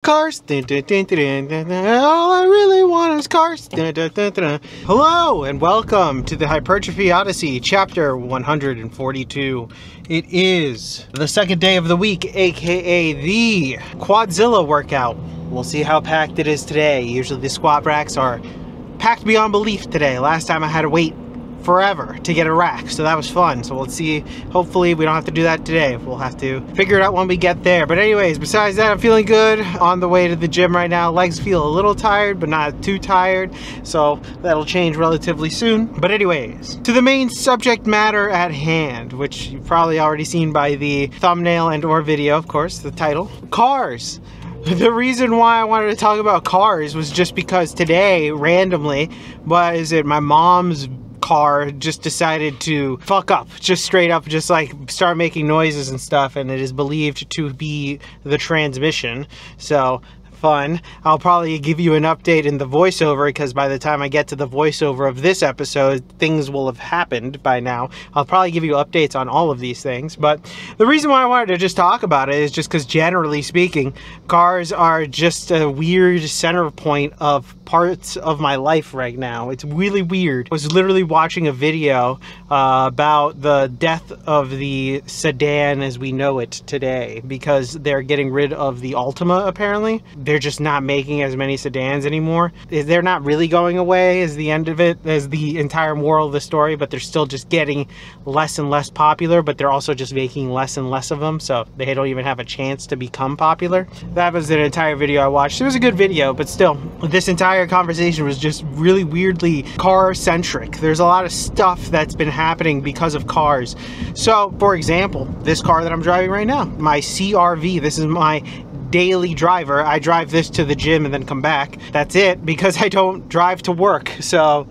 cars. Dun, dun, dun, dun, dun, dun. All I really want is cars. Dun, dun, dun, dun. Hello and welcome to the Hypertrophy Odyssey, chapter 142. It is the second day of the week, aka the Quadzilla workout. We'll see how packed it is today. Usually the squat racks are packed beyond belief today. Last time I had to wait forever to get a rack, so that was fun. So let's see, hopefully we don't have to do that today. We'll have to figure it out when we get there. But anyways, besides that, I'm feeling good. On the way to the gym right now. Legs feel a little tired, but not too tired, so that'll change relatively soon. But anyways, to the main subject matter at hand, which you've probably already seen by the thumbnail and or video, of course, the title. Cars. The reason why I wanted to talk about cars was just because today, randomly, my mom's car just decided to fuck up, just straight up, just like start making noises and stuff, and it is believed to be the transmission. So fun. I'll probably give you an update in the voiceover, because by the time I get to the voiceover of this episode, things will have happened by now. I'll probably give you updates on all of these things, but the reason why I wanted to just talk about it is just because, generally speaking, cars are just a weird center point of parts of my life right now. It's really weird. I was literally watching a video about the death of the sedan as we know it today, because they're getting rid of the Altima, apparently. They're just not making as many sedans anymore. They're not really going away as the end of it, as the entire moral of the story, but they're still just getting less and less popular, but they're also just making less and less of them, so they don't even have a chance to become popular. That was an entire video I watched. It was a good video, but still, this entire conversation was just really weirdly car-centric. There's a lot of stuff that's been happening because of cars. So, for example, this car that I'm driving right now, my CR-V, this is my daily driver. I drive this to the gym and then come back. That's it, because I don't drive to work. So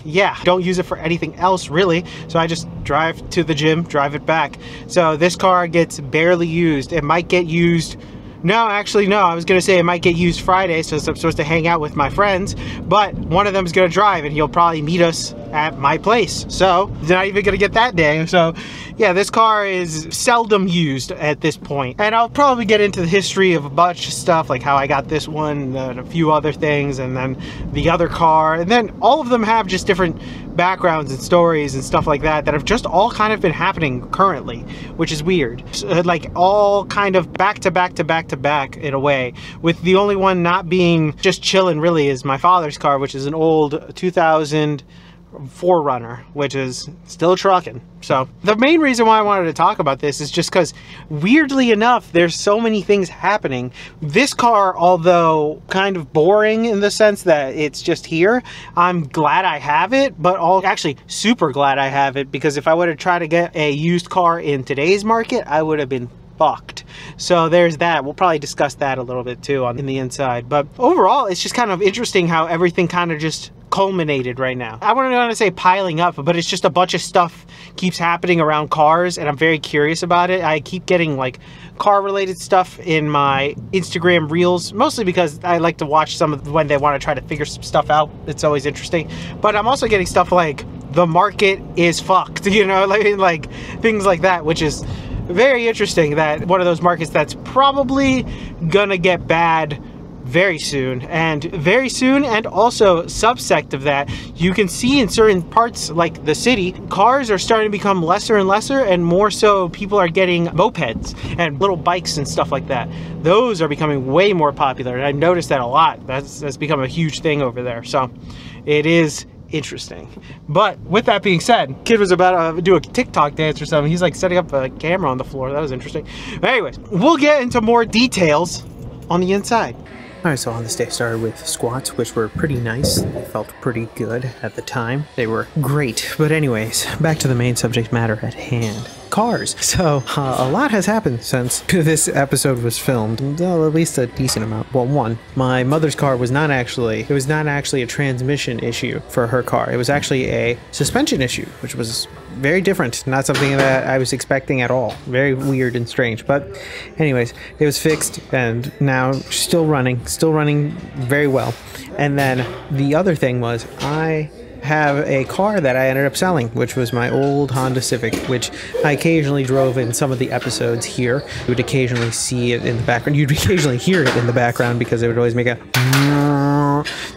yeah, don't use it for anything else really. So I just drive to the gym, drive it back. So this car gets barely used. It might get used. No, actually, no. I was going to say it might get used Friday, so I'm supposed to hang out with my friends, but one of them is going to drive, and he'll probably meet us at my place. So, not even going to get that day. So, yeah, this car is seldom used at this point. And I'll probably get into the history of a bunch of stuff, like how I got this one, and a few other things, and then the other car. And then all of them have just different backgrounds and stories and stuff like that have just all kind of been happening currently, which is weird. So, like, all kind of back to back to back to back in a way, with the only one not being just chilling really is my father's car, which is an old 2000 4Runner, which is still trucking. So the main reason why I wanted to talk about this is just because, weirdly enough, there's so many things happening. This car, although kind of boring in the sense that it's just here, I'm glad I have it, but actually super glad I have it, because if I would have tried to get a used car in today's market, I would have been fucked. So there's that. We'll probably discuss that a little bit too in the inside. But overall, it's just kind of interesting how everything kind of just culminated right now. I wouldn't want to say piling up, but it's just a bunch of stuff keeps happening around cars, and I'm very curious about it. I keep getting like car related stuff in my Instagram reels, mostly because I like to watch some of when they want to try to figure some stuff out. It's always interesting. But I'm also getting stuff like the market is fucked, you know, like things like that, which is very interesting. That one of those markets that's probably gonna get bad very soon, and also subsect of that, you can see in certain parts like the city, cars are starting to become lesser and lesser, and more so people are getting mopeds and little bikes and stuff like that. Those are becoming way more popular, and I noticed that a lot. That's become a huge thing over there. So it is interesting. But with that being said, kid was about to do a TikTok dance or something. He's like setting up a camera on the floor. That was interesting. But anyways, we'll get into more details on the inside. Alright, so on this day started with squats, which were pretty nice. They felt pretty good at the time. They were great. But anyways, back to the main subject matter at hand. Cars. So, a lot has happened since this episode was filmed. Well, at least a decent amount. Well, one, my mother's car was not actually a transmission issue for her car. It was actually a suspension issue, which was very different. Not something that I was expecting at all. Very weird and strange. But anyways, it was fixed, and now still running very well. And then the other thing was, I have a car that I ended up selling, which was my old Honda Civic, which I occasionally drove in some of the episodes here. You would occasionally see it in the background. You'd occasionally hear it in the background because it would always make a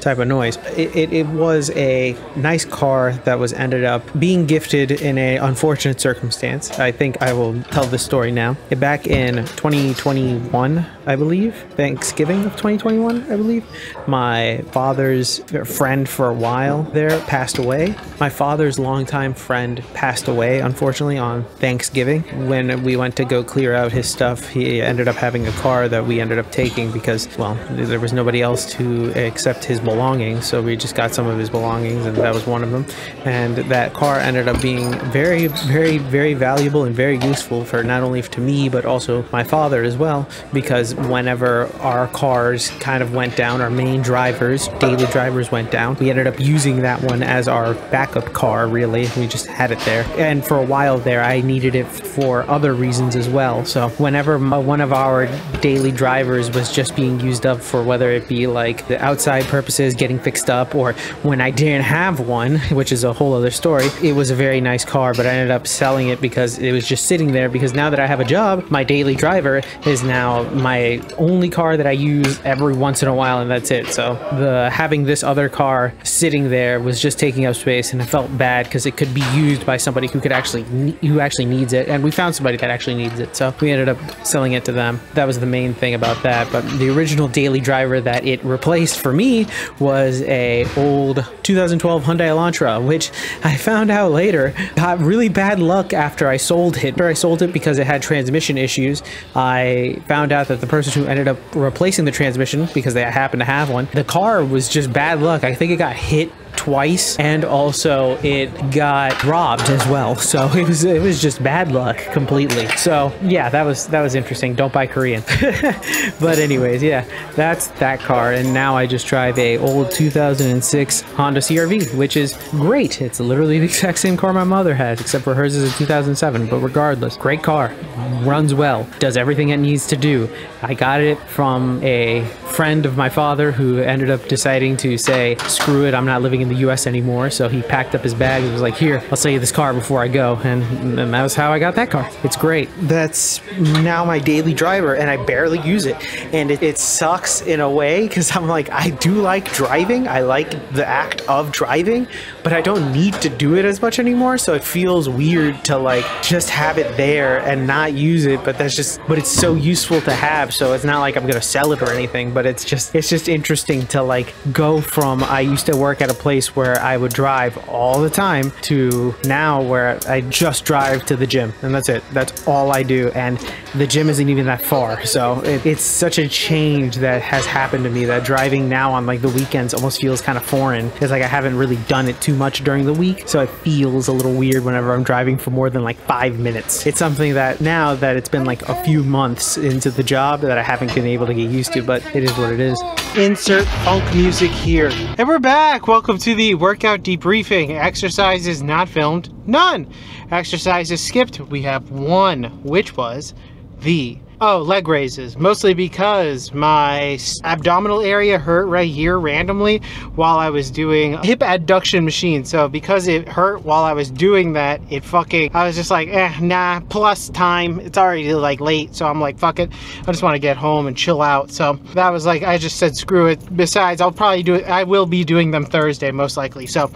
type of noise. It was a nice car that was ended up being gifted in a unfortunate circumstance. I think I will tell this story now. Back in 2021, I believe, Thanksgiving of 2021, I believe, my father's friend for a while there passed away. My father's longtime friend passed away, unfortunately, on Thanksgiving. When we went to go clear out his stuff, he ended up having a car that we ended up taking because, well, there was nobody else to accept his belongings, so we just got some of his belongings, and that was one of them. And that car ended up being very, very, very valuable and very useful for not only to me, but also my father as well, because whenever our cars kind of went down, our main drivers, daily drivers went down, we ended up using that one as our backup car, really. We just had it there. And for a while there, I needed it for other reasons as well. So whenever one of our daily drivers was just being used up for whether it be like the outside purposes, getting fixed up, or when I didn't have one, which is a whole other story, it was a very nice car, but I ended up selling it because it was just sitting there, because now that I have a job, my daily driver is now my only car that I use every once in a while, and that's it. So having this other car sitting there was just taking up space, and I felt bad because it could be used by somebody who actually needs it, and we found somebody that actually needs it, so we ended up selling it to them. That was the main thing about that. But the original daily driver that it replaced for me was a old 2012 Hyundai Elantra, which I found out later got really bad luck after I sold it. After I sold it because it had transmission issues, I found out that the person who ended up replacing the transmission, because they happened to have one, the car was just bad luck. I think it got hit twice, and also it got robbed as well, so it was just bad luck completely. So yeah, that was interesting. Don't buy Korean. But anyways, yeah, that's that car, and now I just drive a old 2006 Honda CR-V, which is great. It's literally the exact same car my mother has, except for hers is a 2007, but regardless, great car, runs well, does everything it needs to do. I got it from a friend of my father who ended up deciding to say, screw it, I'm not living in the US anymore, so he packed up his bag and was like, here, I'll sell you this car before I go, and that was how I got that car. It's great. That's now my daily driver, and I barely use it, and it sucks in a way, because I'm like, I do like driving, I like the act of driving, but I don't need to do it as much anymore, so it feels weird to like just have it there and not use it, but it's so useful to have, so it's not like I'm gonna sell it or anything, but it's just interesting to like go from, I used to work at a place where I would drive all the time, to now where I just drive to the gym, and that's it. That's all I do, and the gym isn't even that far, so it's such a change that has happened to me, that driving now on like the weekends almost feels kind of foreign. It's like I haven't really done it too much during the week, so it feels a little weird whenever I'm driving for more than like 5 minutes. It's something that now that it's been like a few months into the job that I haven't been able to get used to, but it is what it is. Insert funk music here. And we're back. Welcome to the workout debriefing. Exercises not filmed, none. Exercises skipped, we have one, which was the leg raises, mostly because my abdominal area hurt right here randomly while I was doing hip adduction machine. So because it hurt while I was doing that, I was just like, nah, plus time, it's already like late, so I'm like, fuck it, I just want to get home and chill out. So that was like, I just said screw it. Besides, I'll probably do it, I will be doing them Thursday most likely, so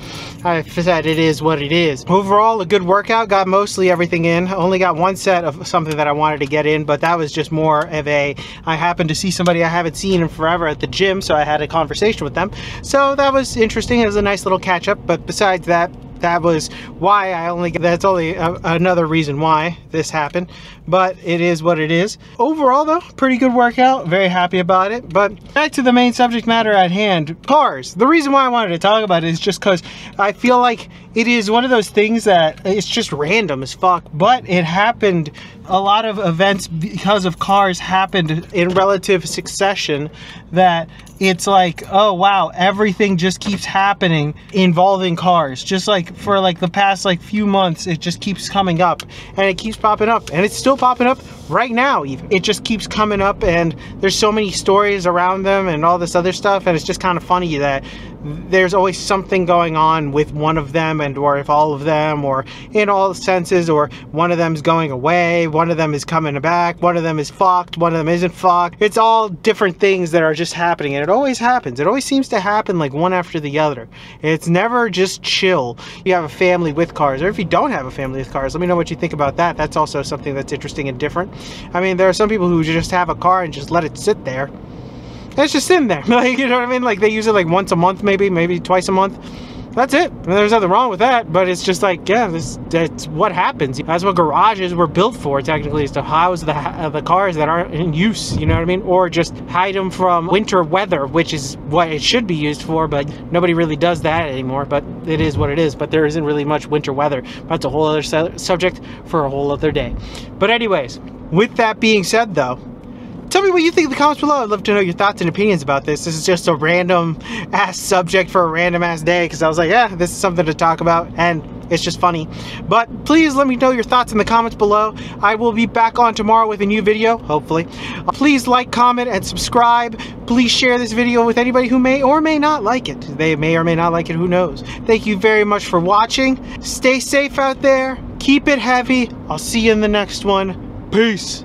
I said it is what it is. Overall, a good workout, got mostly everything in. Only got one set of something that I wanted to get in, but that was just more of I happened to see somebody I haven't seen in forever at the gym, so I had a conversation with them. So that was interesting. It was a nice little catch up, but besides that, that was why that's only another reason why this happened, but it is what it is. Overall though, pretty good workout, very happy about it. But back to the main subject matter at hand, cars. The reason why I wanted to talk about it is just because I feel like it is one of those things that it's just random as fuck, but it happened, a lot of events because of cars happened in relative succession, that it's like, oh wow, everything just keeps happening involving cars. Just like for like the past like few months, it just keeps coming up, and it keeps popping up, and it's still popping up right now even. It just keeps coming up, and there's so many stories around them and all this other stuff, and it's just kind of funny that there's always something going on with one of them, and or if all of them, or in all senses, or one of them's going away, one of them is coming back, one of them is fucked, one of them isn't fucked. It's all different things that are just happening, and it always happens. It always seems to happen like one after the other. It's never just chill. You have a family with cars, or if you don't have a family with cars, let me know what you think about that. That's also something that's interesting and different. I mean, there are some people who just have a car and just let it sit there. It's just sitting there, like, you know what I mean? Like, they use it like once a month, maybe twice a month. That's it. I mean, there's nothing wrong with that, but it's just like, yeah, that's what happens. That's what garages were built for, technically, is to house the cars that aren't in use, you know what I mean? Or just hide them from winter weather, which is what it should be used for, but nobody really does that anymore, but it is what it is. But there isn't really much winter weather. That's a whole other subject for a whole other day. But anyways, with that being said, though, tell me what you think in the comments below. I'd love to know your thoughts and opinions about this. This is just a random ass subject for a random ass day, because I was like, yeah, this is something to talk about, and it's just funny. But please let me know your thoughts in the comments below. I will be back on tomorrow with a new video, hopefully. Please like, comment, and subscribe. Please share this video with anybody who may or may not like it. They may or may not like it, who knows. Thank you very much for watching. Stay safe out there. Keep it heavy. I'll see you in the next one. Peace.